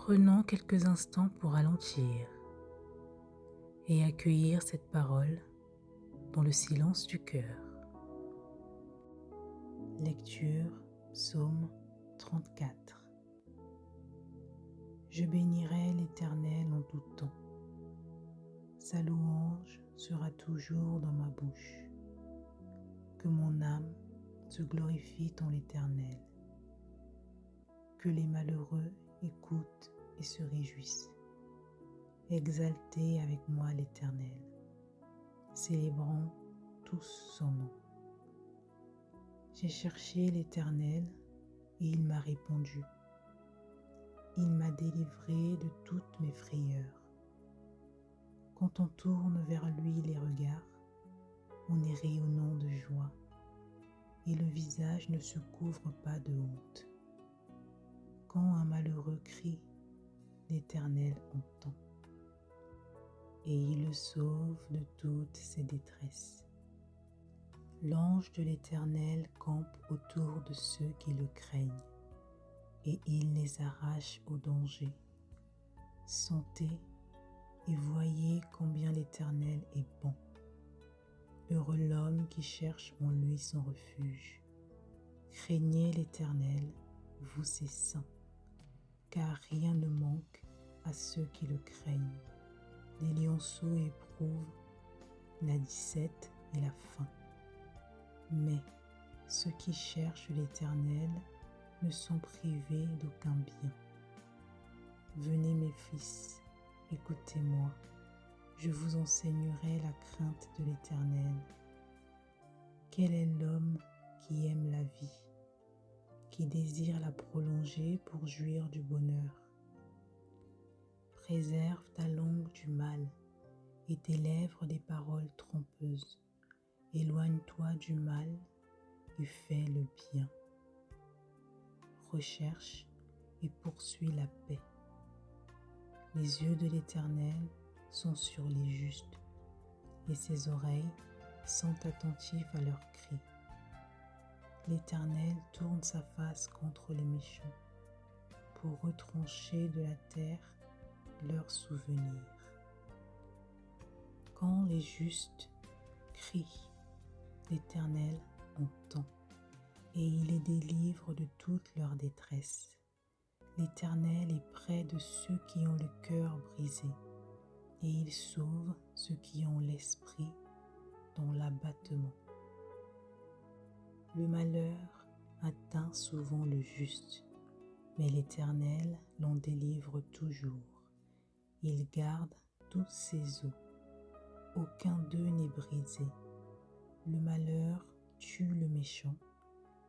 Prenons quelques instants pour ralentir et accueillir cette parole dans le silence du cœur. Lecture Psaume 34. Je bénirai l'Éternel en tout temps. Sa louange sera toujours dans ma bouche. Que mon âme se glorifie en l'Éternel. Que les malheureux écoutent et se réjouissent. Exaltez avec moi l'Éternel. Célébrons tous son nom. J'ai cherché l'Éternel et il m'a répondu. Il m'a délivré de toutes mes frayeurs. Quand on tourne vers lui les regards, on est rayonnant de joie et le visage ne se couvre pas de honte. Quand un malheureux crie, l'Éternel entend et il le sauve de toutes ses détresses. L'ange de l'Éternel campe autour de ceux qui le craignent et il les arrache au danger. Sentez et voyez combien l'Éternel est bon. Heureux l'homme qui cherche en lui son refuge. Craignez l'Éternel, vous ses saints, car rien ne manque à ceux qui le craignent. Les lionceaux éprouvent la disette et la faim. Mais ceux qui cherchent l'Éternel ne sont privés d'aucun bien. Venez mes fils, écoutez-moi, je vous enseignerai la crainte de l'Éternel. Quel est l'homme qui aime la vie, qui désire la prolonger pour jouir du bonheur? Préserve ta langue du mal et tes lèvres des paroles trompeuses. Éloigne-toi du mal et fais le bien. Recherche et poursuis la paix. Les yeux de l'Éternel sont sur les justes et ses oreilles sont attentives à leurs cris. L'Éternel tourne sa face contre les méchants pour retrancher de la terre leurs souvenirs. Quand les justes crient, l'Éternel entend et il les délivre de toute leur détresse. L'Éternel est près de ceux qui ont le cœur brisé et il sauve ceux qui ont l'esprit dans l'abattement. Le malheur atteint souvent le juste, mais l'Éternel l'en délivre toujours. Il garde tous ses os, aucun d'eux n'est brisé. Le malheur tue le méchant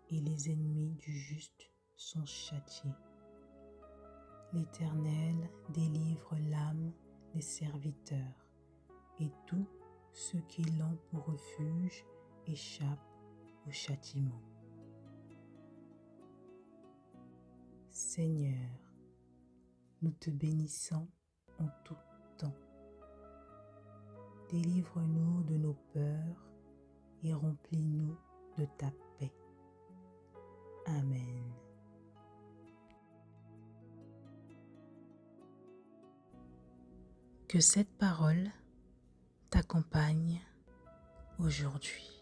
et les ennemis du juste sont châtiés. L'Éternel délivre l'âme des serviteurs et tous ceux qui l'ont pour refuge échappent au châtiment. Seigneur, nous te bénissons en tout temps. Délivre-nous de nos peurs et remplis-nous de ta paix. Amen. Que cette parole t'accompagne aujourd'hui.